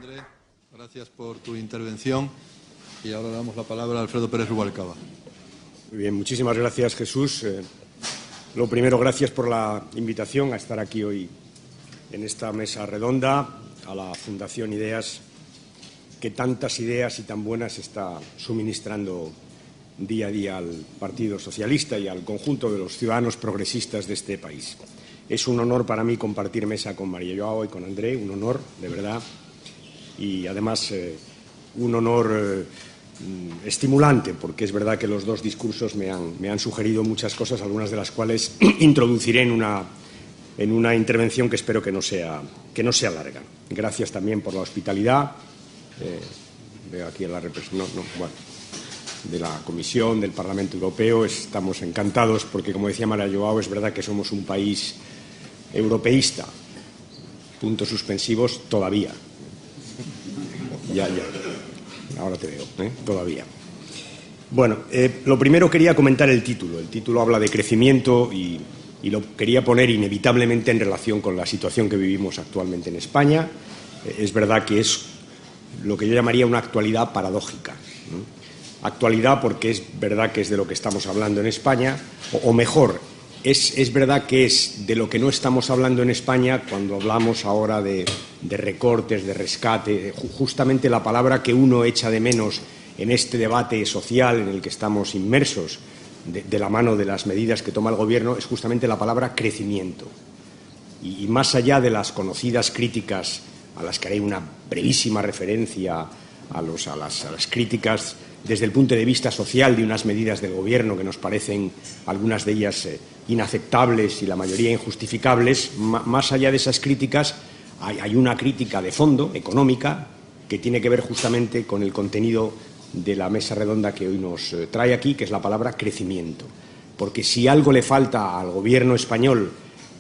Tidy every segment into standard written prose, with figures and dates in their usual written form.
Andrés, gracias por tu intervención. Y ahora damos la palabra a Alfredo Pérez Rubalcaba. Muy bien, muchísimas gracias, Jesús. Lo primero, gracias por la invitación a estar aquí hoy en esta mesa redonda, a la Fundación Ideas, que tantas ideas y tan buenas está suministrando día a día al Partido Socialista y al conjunto de los ciudadanos progresistas de este país. Es un honor para mí compartir mesa con María Joao y con André, un honor, de verdad, y además un honor estimulante, porque es verdad que los dos discursos me han sugerido muchas cosas, algunas de las cuales introduciré en una intervención que espero que no sea larga. Gracias también por la hospitalidad. Veo aquí a la representación de la Comisión, del Parlamento Europeo. Estamos encantados porque, como decía María Joao, es verdad que somos un país europeísta. Puntos suspensivos todavía. Ya. Ahora te veo, todavía. Bueno, lo primero quería comentar el título. El título habla de crecimiento y lo quería poner inevitablemente en relación con la situación que vivimos actualmente en España. Es verdad que es lo que yo llamaría una actualidad paradójica, ¿no? Actualidad porque es verdad que es de lo que estamos hablando en España, o mejor, es verdad que es de lo que no estamos hablando en España cuando hablamos ahora de recortes, de rescate. Justamente la palabra que uno echa de menos en este debate social en el que estamos inmersos, de la mano de las medidas que toma el Gobierno, es justamente la palabra crecimiento. Y más allá de las conocidas críticas, a las que haré una brevísima referencia, a las críticas desde el punto de vista social de unas medidas del Gobierno que nos parecen, algunas de ellas, inaceptables y la mayoría injustificables, más allá de esas críticas hay una crítica de fondo, económica, que tiene que ver justamente con el contenido de la mesa redonda que hoy nos trae aquí, que es la palabra crecimiento. Porque si algo le falta al Gobierno español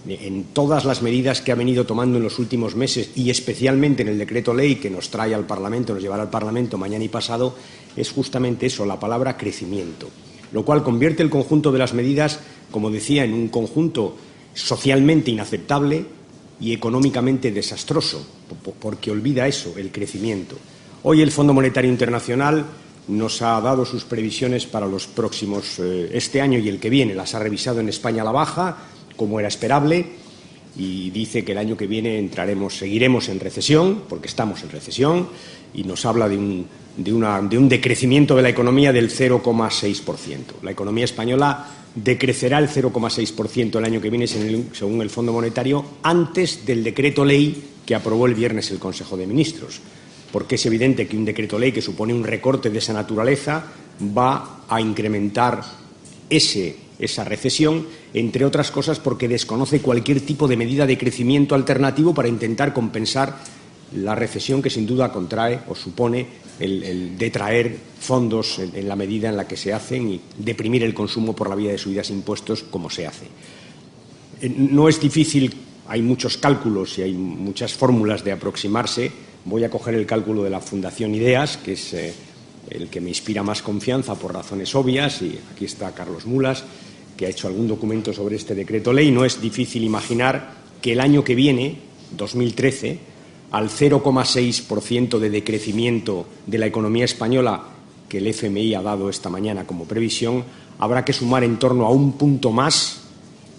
en todas las medidas que ha venido tomando en los últimos meses y especialmente en el decreto ley que nos trae al Parlamento, nos llevará al Parlamento mañana y pasado, es justamente eso, la palabra crecimiento, lo cual convierte el conjunto de las medidas, como decía, en un conjunto socialmente inaceptable y económicamente desastroso, porque olvida eso, el crecimiento. Hoy el Fondo Monetario Internacional nos ha dado sus previsiones para los próximos, este año y el que viene. Las ha revisado en España a la baja, como era esperable, y dice que el año que viene seguiremos en recesión, porque estamos en recesión, y nos habla de un decrecimiento de la economía del 0,6%. La economía española decrecerá el 0,6% el año que viene, según el Fondo Monetario, antes del decreto ley que aprobó el viernes el Consejo de Ministros, porque es evidente que un decreto ley que supone un recorte de esa naturaleza va a incrementar esa recesión, entre otras cosas porque desconoce cualquier tipo de medida de crecimiento alternativo para intentar compensar la recesión que sin duda contrae o supone el detraer fondos en la medida en la que se hacen y deprimir el consumo por la vía de subidas de impuestos como se hace. No es difícil, hay muchos cálculos y hay muchas fórmulas de aproximarse. Voy a coger el cálculo de la Fundación Ideas, que es el que me inspira más confianza por razones obvias, y aquí está Carlos Mulas, que ha hecho algún documento sobre este decreto ley. No es difícil imaginar que el año que viene, 2013, al 0,6% de decrecimiento de la economía española que el FMI ha dado esta mañana como previsión, habrá que sumar en torno a un punto más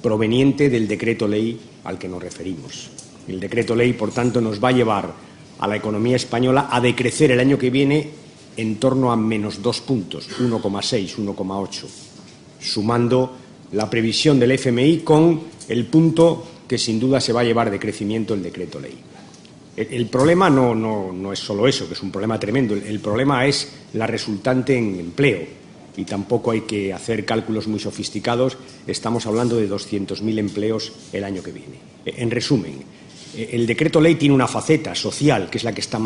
proveniente del decreto ley al que nos referimos. El decreto ley, por tanto, nos va a llevar a la economía española a decrecer el año que viene en torno a menos 2 puntos, 1,6, 1,8, sumando la previsión del FMI con el punto que sin duda se va a llevar de crecimiento el decreto ley. El problema no es solo eso, que es un problema tremendo. El problema es la resultante en empleo, y tampoco hay que hacer cálculos muy sofisticados. Estamos hablando de 200.000 empleos el año que viene. En resumen, el decreto ley tiene una faceta social, que es la que está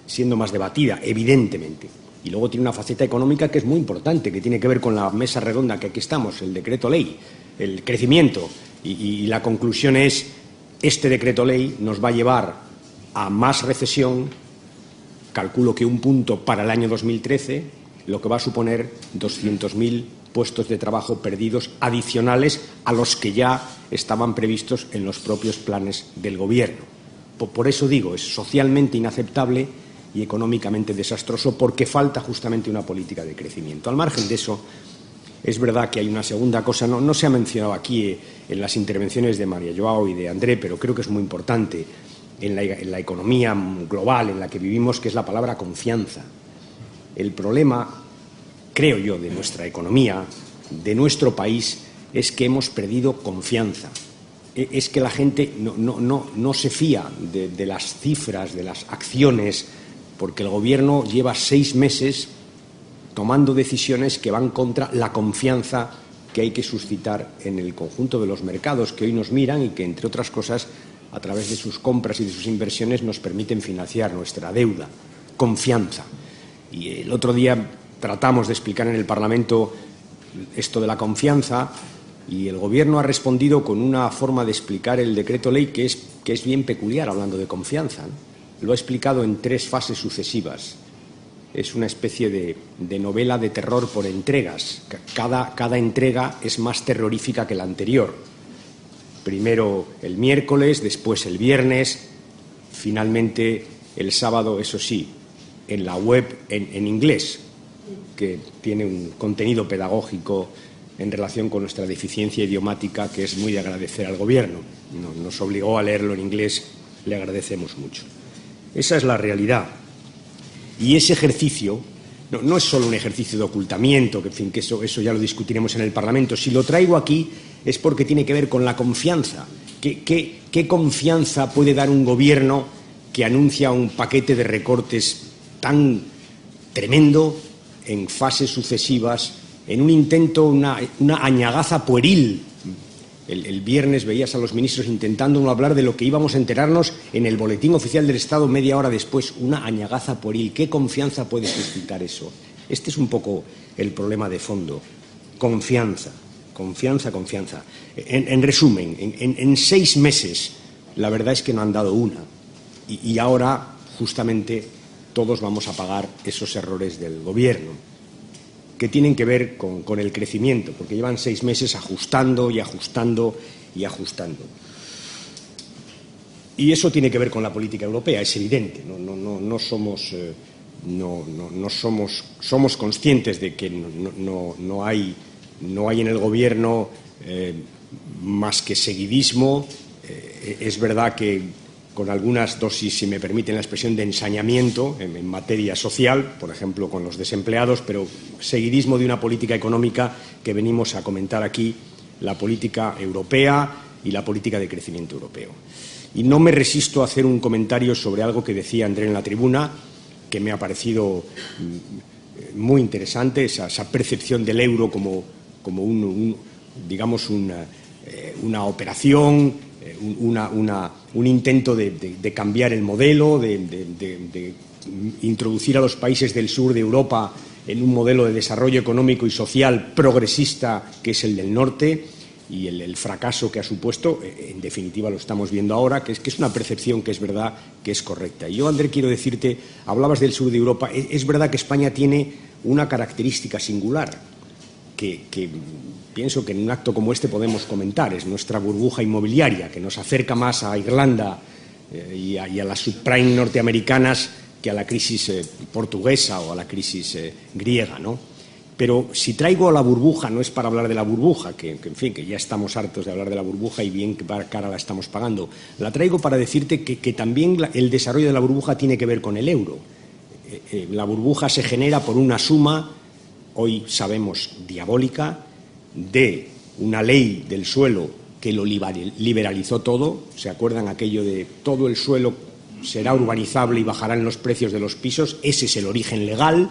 siendo más debatida, evidentemente. Y luego tiene una faceta económica que es muy importante, que tiene que ver con la mesa redonda que aquí estamos, el decreto ley, el crecimiento. Y la conclusión es, este decreto ley nos va a llevar a más recesión, calculo que un punto para el año 2013, lo que va a suponer 200.000 puestos de trabajo perdidos adicionales a los que ya estaban previstos en los propios planes del Gobierno. Por eso digo, es socialmente inaceptable y económicamente desastroso, porque falta justamente una política de crecimiento. Al margen de eso, es verdad que hay una segunda cosa, no se ha mencionado aquí en las intervenciones de María Joao y de André, pero creo que es muy importante en la economía global en la que vivimos, que es la palabra confianza. El problema, creo yo, de nuestra economía, de nuestro país, es que hemos perdido confianza. Es que la gente no se fía de las cifras, de las acciones, porque el Gobierno lleva 6 meses tomando decisiones que van contra la confianza que hay que suscitar en el conjunto de los mercados que hoy nos miran y que, entre otras cosas, a través de sus compras y de sus inversiones nos permiten financiar nuestra deuda. Confianza. Y el otro día tratamos de explicar en el Parlamento esto de la confianza y el Gobierno ha respondido con una forma de explicar el decreto ley que es bien peculiar hablando de confianza, ¿no? Lo ha explicado en 3 fases sucesivas. Es una especie de novela de terror por entregas. Cada entrega es más terrorífica que la anterior. Primero el miércoles, después el viernes, finalmente el sábado, eso sí, en la web en inglés, que tiene un contenido pedagógico en relación con nuestra deficiencia idiomática que es muy de agradecer al Gobierno. Nos obligó a leerlo en inglés, le agradecemos mucho. Esa es la realidad. Y ese ejercicio no es solo un ejercicio de ocultamiento, que, en fin, que eso ya lo discutiremos en el Parlamento. Si lo traigo aquí es porque tiene que ver con la confianza. ¿Qué confianza puede dar un Gobierno que anuncia un paquete de recortes tan tremendo en fases sucesivas, en un intento, una añagaza pueril? El viernes veías a los ministros intentando no hablar de lo que íbamos a enterarnos en el Boletín Oficial del Estado media hora después. Una añagaza pueril. ¿Qué confianza puede suscitar eso? Este es un poco el problema de fondo. Confianza, confianza, confianza. En resumen, en 6 meses la verdad es que no han dado una. Y ahora, justamente, todos vamos a pagar esos errores del Gobierno, que tienen que ver con el crecimiento, porque llevan 6 meses ajustando y ajustando y ajustando. Y eso tiene que ver con la política europea, es evidente. Somos conscientes de que no hay en el Gobierno más que seguidismo. Es verdad que con algunas dosis, si me permiten la expresión, de ensañamiento en materia social, por ejemplo, con los desempleados, pero seguidismo de una política económica que venimos a comentar aquí, la política europea y la política de crecimiento europeo. Y no me resisto a hacer un comentario sobre algo que decía André en la tribuna, que me ha parecido muy interesante, esa percepción del euro como una operación, un intento de cambiar el modelo, de introducir a los países del sur de Europa en un modelo de desarrollo económico y social progresista que es el del norte, y el fracaso que ha supuesto, en definitiva lo estamos viendo ahora, que es una percepción que es verdad que es correcta. Y yo, André, quiero decirte, hablabas del sur de Europa, es verdad que España tiene una característica singular que pienso que en un acto como este podemos comentar, es nuestra burbuja inmobiliaria, que nos acerca más a Irlanda y a las subprime norteamericanas que a la crisis portuguesa o a la crisis griega, ¿no? Pero si traigo a la burbuja, no es para hablar de la burbuja, que ya estamos hartos de hablar de la burbuja y bien que cara la estamos pagando. La traigo para decirte que también el desarrollo de la burbuja tiene que ver con el euro. La burbuja se genera por una suma, hoy sabemos diabólica, de una ley del suelo que lo liberalizó todo. ¿Se acuerdan aquello de todo el suelo será urbanizable y bajarán los precios de los pisos? Ese es el origen legal.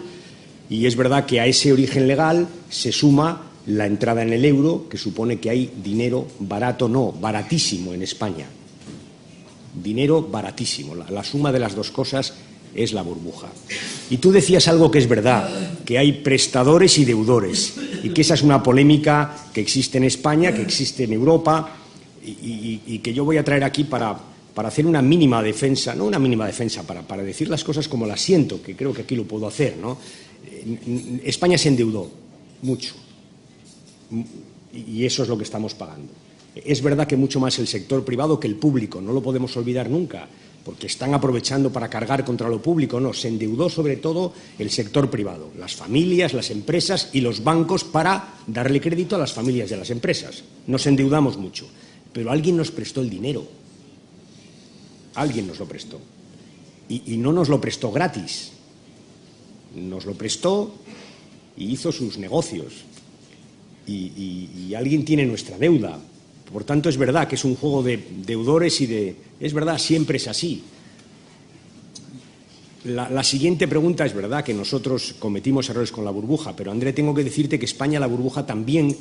Y es verdad que a ese origen legal se suma la entrada en el euro, que supone que hay dinero barato, no, baratísimo en España. Dinero baratísimo. La suma de las dos cosas es la burbuja. Y tú decías algo que es verdad, que hay prestadores y deudores, y que esa es una polémica que existe en España, que existe en Europa, y que yo voy a traer aquí para hacer una mínima defensa, no una mínima defensa, para decir las cosas como las siento, que creo que aquí lo puedo hacer, ¿no? España se endeudó mucho, y eso es lo que estamos pagando. Es verdad que mucho más el sector privado que el público, no lo podemos olvidar nunca. porque están aprovechando para cargar contra lo público. No, se endeudó sobre todo el sector privado, las familias, las empresas y los bancos para darle crédito a las familias y a las empresas. Nos endeudamos mucho, pero alguien nos prestó el dinero. Alguien nos lo prestó. Y no nos lo prestó gratis. Nos lo prestó y hizo sus negocios. Y alguien tiene nuestra deuda. Por tanto, es verdad que es un juego de deudores y de... Es verdad, siempre es así. La siguiente pregunta, es verdad que nosotros cometimos errores con la burbuja, pero, André, tengo que decirte que España la burbuja también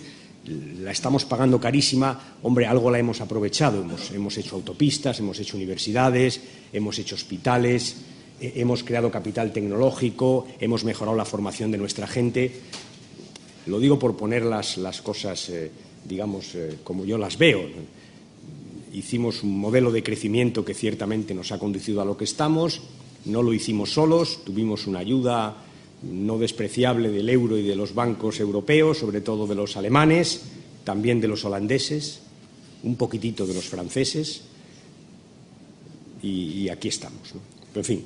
la estamos pagando carísima. Hombre, algo la hemos aprovechado. Hemos hecho autopistas, hemos hecho universidades, hemos hecho hospitales, hemos creado capital tecnológico, hemos mejorado la formación de nuestra gente. Lo digo por poner las cosas... digamos, como yo las veo. Hicimos un modelo de crecimiento que ciertamente nos ha conducido a lo que estamos, no lo hicimos solos, tuvimos una ayuda no despreciable del euro y de los bancos europeos, sobre todo de los alemanes, también de los holandeses, un poquitito de los franceses, y aquí estamos, ¿no? Pero, en fin.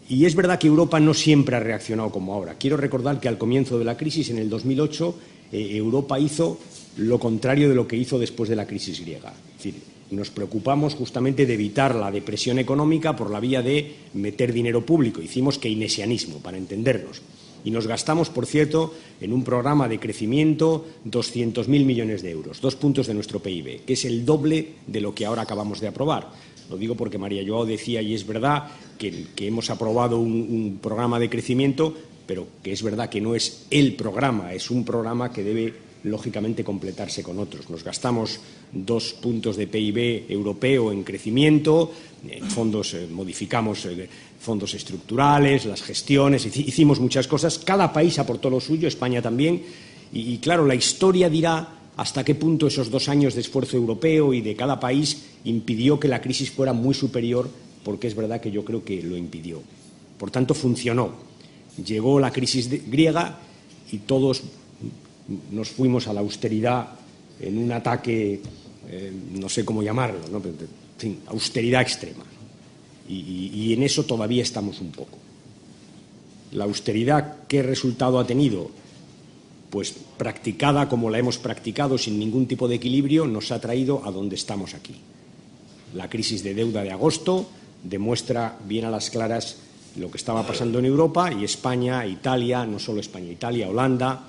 Y es verdad que Europa no siempre ha reaccionado como ahora. Quiero recordar que al comienzo de la crisis, en el 2008, Europa hizo lo contrario de lo que hizo después de la crisis griega. Es decir, nos preocupamos justamente de evitar la depresión económica por la vía de meter dinero público. Hicimos keynesianismo, para entendernos. Y nos gastamos, por cierto, en un programa de crecimiento 200.000 millones de euros, 2 puntos de nuestro PIB, que es el doble de lo que ahora acabamos de aprobar. Lo digo porque María Joao decía, y es verdad, que hemos aprobado un programa de crecimiento, pero que es verdad que no es el programa, es un programa que debe lógicamente completarse con otros. Nos gastamos 2 puntos de PIB europeo en crecimiento, fondos, modificamos fondos estructurales, las gestiones, hicimos muchas cosas. Cada país aportó lo suyo, España también, y claro, la historia dirá hasta qué punto esos 2 años de esfuerzo europeo y de cada país impidió que la crisis fuera muy superior, porque es verdad que yo creo que lo impidió. Por tanto, funcionó. Llegó la crisis griega y todos nos fuimos a la austeridad en un ataque, no sé cómo llamarlo, ¿no? En fin, austeridad extrema. Y en eso todavía estamos un poco. La austeridad, ¿qué resultado ha tenido? Pues practicada como la hemos practicado, sin ningún tipo de equilibrio, nos ha traído a donde estamos aquí. La crisis de deuda de agosto demuestra bien a las claras lo que estaba pasando en Europa, y España, Italia, no solo España, Italia, Holanda,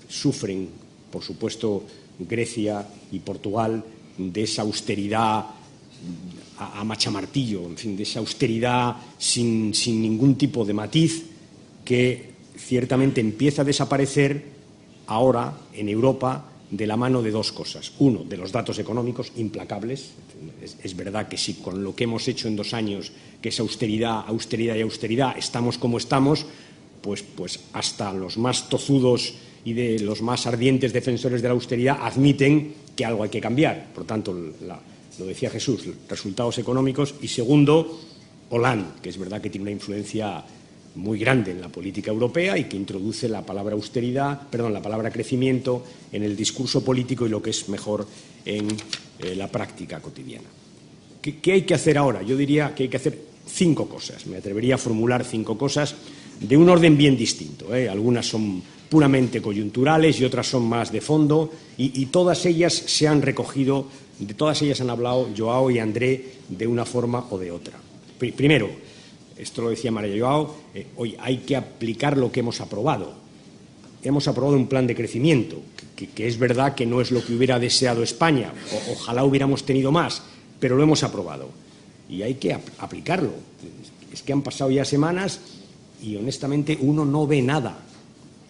sufren, por supuesto, Grecia y Portugal, de esa austeridad a machamartillo, en fin, de esa austeridad sin ningún tipo de matiz, que ciertamente empieza a desaparecer ahora en Europa de la mano de 2 cosas. Uno, de los datos económicos implacables. Es verdad que si con lo que hemos hecho en 2 años, que es austeridad, austeridad y austeridad, estamos como estamos, pues hasta los más tozudos y de los más ardientes defensores de la austeridad admiten que algo hay que cambiar. Por tanto, lo decía Jesús, resultados económicos. Y segundo, Hollande, que es verdad que tiene una influencia muy grande en la política europea y que introduce la palabra la palabra crecimiento en el discurso político y, lo que es mejor, en la práctica cotidiana. ¿Qué hay que hacer ahora? Yo diría que hay que hacer 5 cosas. Me atrevería a formular 5 cosas de un orden bien distinto, Algunas son puramente coyunturales y otras son más de fondo, y todas ellas se han recogido, de todas ellas han hablado Joao y André de una forma o de otra. Primero, esto lo decía María Joao, hoy hay que aplicar lo que hemos aprobado. Hemos aprobado un plan de crecimiento, que es verdad que no es lo que hubiera deseado España, ojalá hubiéramos tenido más, pero lo hemos aprobado y hay que aplicarlo. Es que han pasado ya semanas y honestamente uno no ve nada,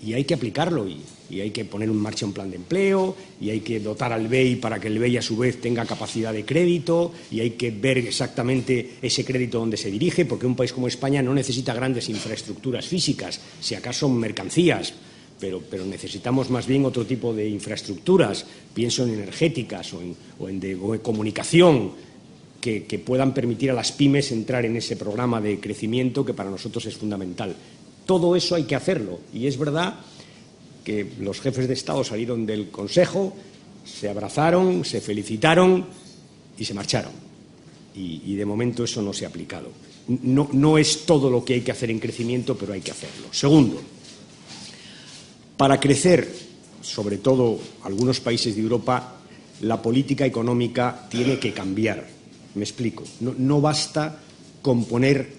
y hay que aplicarlo, y hay que poner en marcha un plan de empleo, y hay que dotar al BEI para que el BEI a su vez tenga capacidad de crédito, y hay que ver exactamente ese crédito dónde se dirige, porque un país como España no necesita grandes infraestructuras físicas, si acaso mercancías, pero necesitamos más bien otro tipo de infraestructuras, pienso en energéticas o en comunicación, que puedan permitir a las pymes entrar en ese programa de crecimiento que para nosotros es fundamental. Todo eso hay que hacerlo, y es verdad que los jefes de Estado salieron del Consejo, se abrazaron, se felicitaron y se marcharon. y de momento eso no se ha aplicado. No es todo lo que hay que hacer en crecimiento, pero hay que hacerlo. Segundo, para crecer, sobre todo algunos países de Europa, la política económica tiene que cambiar. Me explico. No basta con poner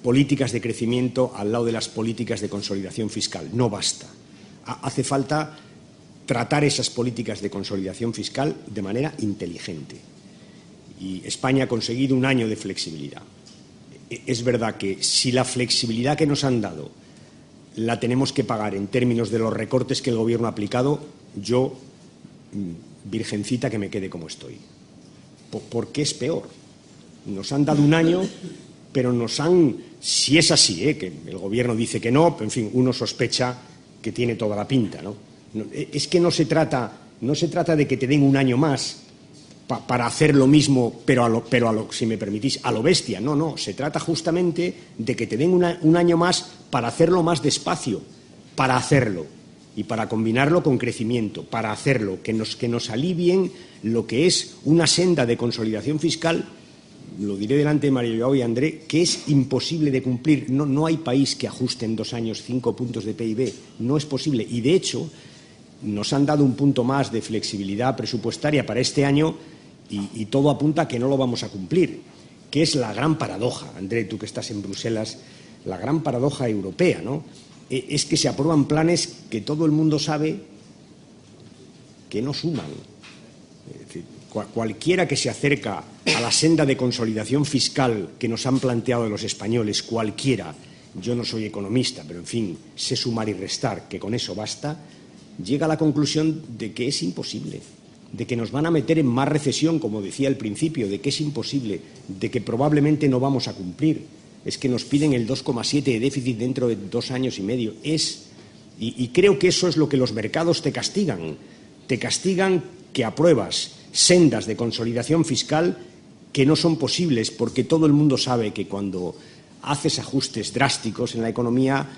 políticas de crecimiento al lado de las políticas de consolidación fiscal. No basta. Hace falta tratar esas políticas de consolidación fiscal de manera inteligente. Y España ha conseguido un año de flexibilidad. Es verdad que si la flexibilidad que nos han dado la tenemos que pagar en términos de los recortes que el Gobierno ha aplicado, yo, virgencita, que me quede como estoy. Porque es peor. Nos han dado un año, pero nos han, si es así, que el Gobierno dice que no, pero en fin, uno sospecha que tiene toda la pinta, ¿no? Es que no se trata de que te den un año más para hacer lo mismo, pero si me permitís, a lo bestia. No, se trata justamente de que te den un año más para hacerlo más despacio, para hacerlo y para combinarlo con crecimiento, para hacerlo, que nos alivien lo que es una senda de consolidación fiscal, lo diré delante de María Joao y André, que es imposible de cumplir. No hay país que ajuste en 2 años 5 puntos de PIB, no es posible. Y, de hecho, nos han dado un punto más de flexibilidad presupuestaria para este año y todo apunta a que no lo vamos a cumplir, que es la gran paradoja, André, tú que estás en Bruselas, la gran paradoja europea, ¿no? Es que se aprueban planes que todo el mundo sabe que no suman. Es decir, cualquiera que se acerca a la senda de consolidación fiscal que nos han planteado los españoles, cualquiera, yo no soy economista, pero en fin, sé sumar y restar, que con eso basta, llega a la conclusión de que es imposible, de que nos van a meter en más recesión, como decía al principio, de que es imposible, de que probablemente no vamos a cumplir. Es que nos piden el 2,7 de déficit dentro de 2 años y medio. Y creo que eso es lo que los mercados te castigan. Te castigan que apruebas sendas de consolidación fiscal que no son posibles, porque todo el mundo sabe que cuando haces ajustes drásticos en la economía,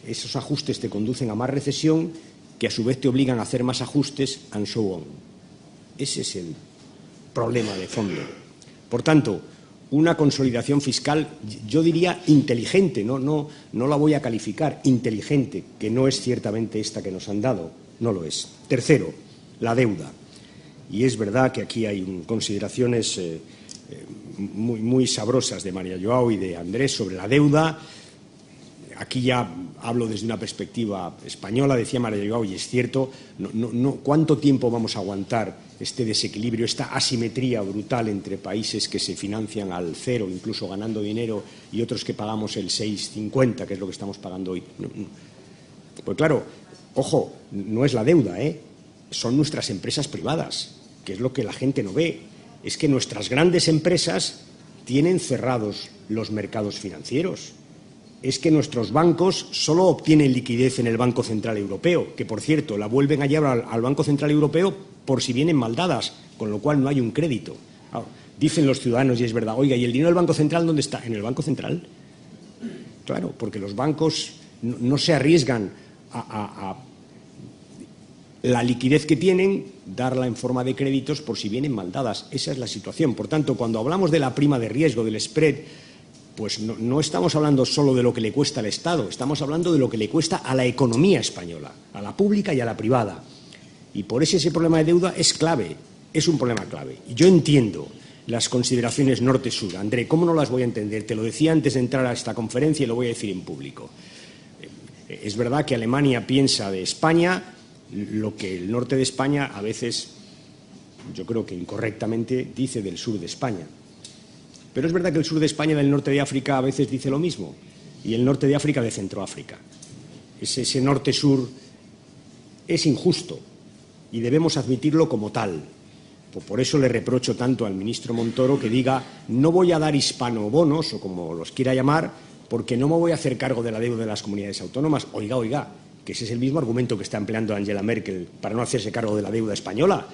esos ajustes te conducen a más recesión, que a su vez te obligan a hacer más ajustes, and so on. Ese es el problema de fondo. Por tanto, una consolidación fiscal, yo diría inteligente, no la voy a calificar, inteligente, que no es ciertamente esta que nos han dado, no lo es. Tercero, la deuda. Y es verdad que aquí hay consideraciones muy sabrosas de María Joao y de Andrés sobre la deuda. Aquí ya hablo desde una perspectiva española, decía María Joao, y es cierto, ¿cuánto tiempo vamos a aguantar este desequilibrio, esta asimetría brutal entre países que se financian al cero, incluso ganando dinero, y otros que pagamos el 6,50, que es lo que estamos pagando hoy? Pues claro, ojo, no es la deuda, son nuestras empresas privadas, que es lo que la gente no ve. Es que nuestras grandes empresas tienen cerrados los mercados financieros. Es que nuestros bancos solo obtienen liquidez en el Banco Central Europeo, que, por cierto, la vuelven a llevar al Banco Central Europeo por si vienen mal dadas, con lo cual no hay un crédito. Dicen los ciudadanos, y es verdad, oiga, ¿y el dinero del Banco Central dónde está? ¿En el Banco Central? Claro, porque los bancos no se arriesgan a la liquidez que tienen, darla en forma de créditos por si vienen mal dadas. Esa es la situación. Por tanto, cuando hablamos de la prima de riesgo, del spread, pues no estamos hablando solo de lo que le cuesta al Estado, estamos hablando de lo que le cuesta a la economía española, a la pública y a la privada. Y por eso ese problema de deuda es clave, es un problema clave. Y yo entiendo las consideraciones norte-sur. André, ¿cómo no las voy a entender? Te lo decía antes de entrar a esta conferencia y lo voy a decir en público. Es verdad que Alemania piensa de España lo que el norte de España a veces, yo creo que incorrectamente, dice del sur de España. Pero es verdad que el sur de España y del norte de África a veces dice lo mismo, y el norte de África de Centroáfrica. Ese norte-sur es injusto y debemos admitirlo como tal. Por eso le reprocho tanto al ministro Montoro que diga no voy a dar hispanobonos, o como los quiera llamar, porque no me voy a hacer cargo de la deuda de las comunidades autónomas. Oiga, que ese es el mismo argumento que está empleando Angela Merkel para no hacerse cargo de la deuda española.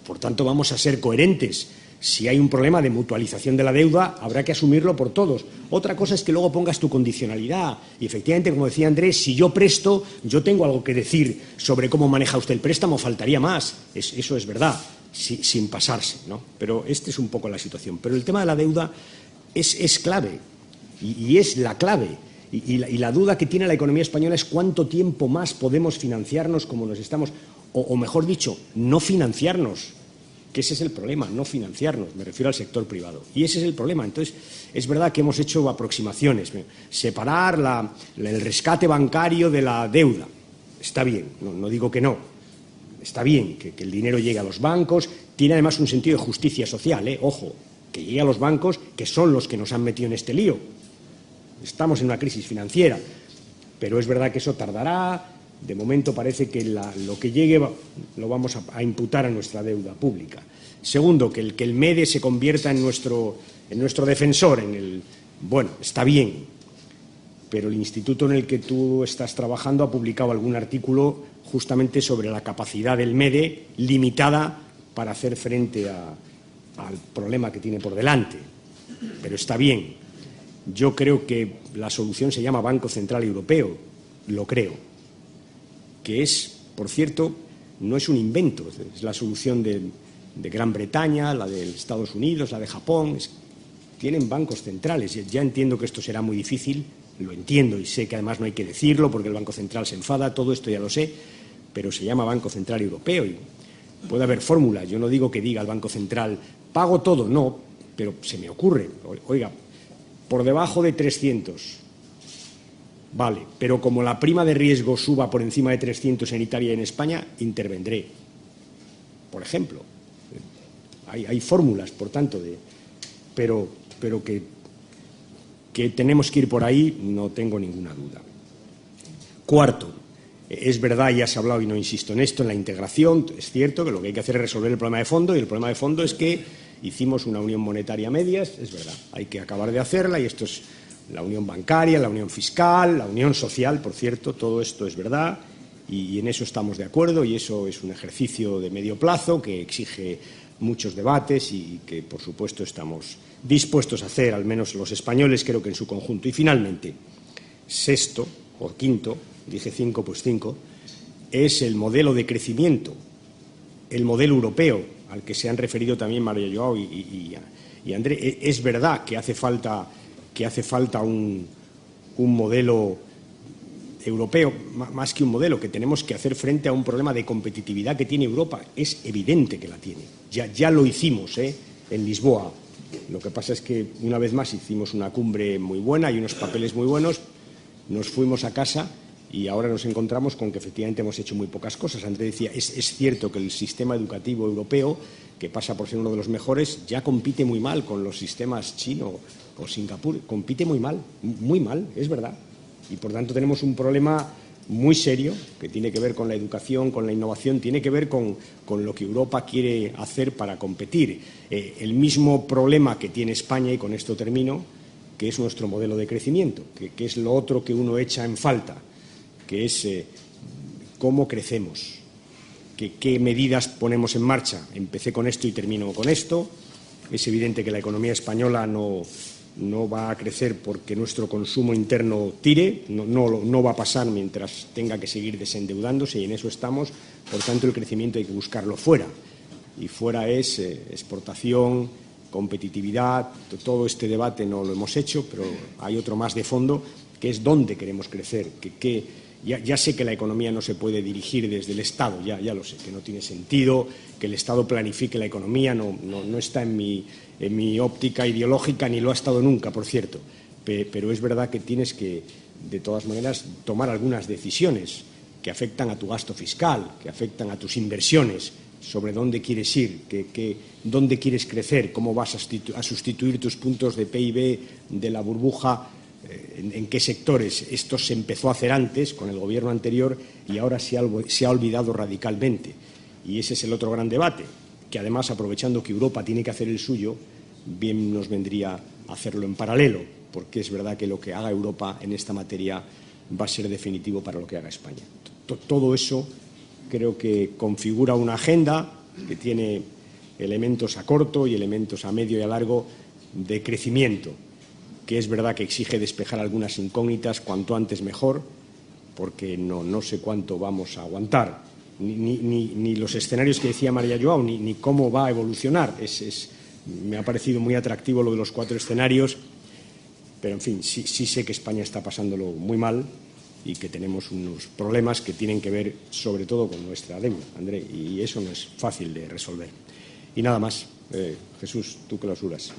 Por tanto, vamos a ser coherentes. Si hay un problema de mutualización de la deuda, habrá que asumirlo por todos. Otra cosa es que luego pongas tu condicionalidad. Y efectivamente, como decía Andrés, si yo presto, yo tengo algo que decir sobre cómo maneja usted el préstamo, faltaría más. Eso es verdad. sin pasarse, ¿no? Pero esta es un poco la situación. Pero el tema de la deuda es clave y es la clave. Y la duda que tiene la economía española es cuánto tiempo más podemos financiarnos como nos estamos, o mejor dicho, no financiarnos, que ese es el problema, no financiarnos, me refiero al sector privado. Y ese es el problema. Entonces, es verdad que hemos hecho aproximaciones, separar el rescate bancario de la deuda. Está bien, no digo que no. Está bien que el dinero llegue a los bancos, tiene además un sentido de justicia social, ojo, que llegue a los bancos, que son los que nos han metido en este lío. Estamos en una crisis financiera, pero es verdad que eso tardará. De momento parece que lo que llegue lo vamos a imputar a nuestra deuda pública. Segundo, que el MEDE se convierta en nuestro defensor. Bueno, está bien, pero el instituto en el que tú estás trabajando ha publicado algún artículo justamente sobre la capacidad del MEDE limitada para hacer frente al problema que tiene por delante. Pero está bien. Yo creo que la solución se llama Banco Central Europeo, lo creo. Que es, por cierto, no es un invento, es la solución de Gran Bretaña, la de Estados Unidos, la de Japón. Tienen bancos centrales. Ya entiendo que esto será muy difícil, lo entiendo y sé que además no hay que decirlo porque el Banco Central se enfada, todo esto ya lo sé, pero se llama Banco Central Europeo y puede haber fórmulas. Yo no digo que diga el Banco Central, pago todo, no, pero se me ocurre, oiga, por debajo de 300. Vale, pero como la prima de riesgo suba por encima de 300 en Italia y en España, intervendré. Por ejemplo, hay fórmulas, por tanto, pero que tenemos que ir por ahí, no tengo ninguna duda. Cuarto, es verdad, ya se ha hablado y no insisto en esto, en la integración, es cierto que lo que hay que hacer es resolver el problema de fondo y el problema de fondo es que hicimos una unión monetaria a medias, es verdad, hay que acabar de hacerla y esto es la unión bancaria, la unión fiscal, la unión social, por cierto, todo esto es verdad y en eso estamos de acuerdo y eso es un ejercicio de medio plazo que exige muchos debates y que, por supuesto, estamos dispuestos a hacer, al menos los españoles, creo que en su conjunto. Y, finalmente, sexto o quinto, dije 5, pues 5, es el modelo de crecimiento, el modelo europeo, al que se han referido también María Joao y André. Es verdad que hace falta un modelo europeo, más que un modelo, que tenemos que hacer frente a un problema de competitividad que tiene Europa. Es evidente que la tiene. Ya lo hicimos en Lisboa. Lo que pasa es que, una vez más, hicimos una cumbre muy buena y unos papeles muy buenos, nos fuimos a casa y ahora nos encontramos con que efectivamente hemos hecho muy pocas cosas. Andrés decía, es cierto que el sistema educativo europeo, que pasa por ser uno de los mejores, ya compite muy mal con los sistemas chino o Singapur. Compite muy mal, es verdad. Y, por tanto, tenemos un problema muy serio que tiene que ver con la educación, con la innovación, tiene que ver con lo que Europa quiere hacer para competir. El mismo problema que tiene España, y con esto termino, que es nuestro modelo de crecimiento, que es lo otro que uno echa en falta, que es cómo crecemos, qué medidas ponemos en marcha. Empecé con esto y termino con esto. Es evidente que la economía española no va a crecer porque nuestro consumo interno tire, no va a pasar mientras tenga que seguir desendeudándose y en eso estamos. Por tanto, el crecimiento hay que buscarlo fuera. Y fuera es exportación, competitividad. Todo este debate no lo hemos hecho, pero hay otro más de fondo, que es dónde queremos crecer. Ya sé que la economía no se puede dirigir desde el Estado, ya lo sé, que no tiene sentido que el Estado planifique la economía, no está en mi óptica ideológica, ni lo ha estado nunca, por cierto. Pero es verdad que tienes que, de todas maneras, tomar algunas decisiones que afectan a tu gasto fiscal, que afectan a tus inversiones, sobre dónde quieres ir, dónde quieres crecer, cómo vas a sustituir tus puntos de PIB de la burbuja, en qué sectores. Esto se empezó a hacer antes, con el gobierno anterior, y ahora se ha olvidado radicalmente. Y ese es el otro gran debate, que además, aprovechando que Europa tiene que hacer el suyo, bien nos vendría hacerlo en paralelo, porque es verdad que lo que haga Europa en esta materia va a ser definitivo para lo que haga España. Todo eso creo que configura una agenda que tiene elementos a corto y elementos a medio y a largo de crecimiento, que es verdad que exige despejar algunas incógnitas cuanto antes mejor, porque no sé cuánto vamos a aguantar. ni los escenarios que decía María Joao, ni cómo va a evolucionar. Me ha parecido muy atractivo lo de los 4 escenarios, pero, en fin, sí sé que España está pasándolo muy mal y que tenemos unos problemas que tienen que ver sobre todo con nuestra deuda, André, y eso no es fácil de resolver. Y nada más. Jesús, tú clausuras.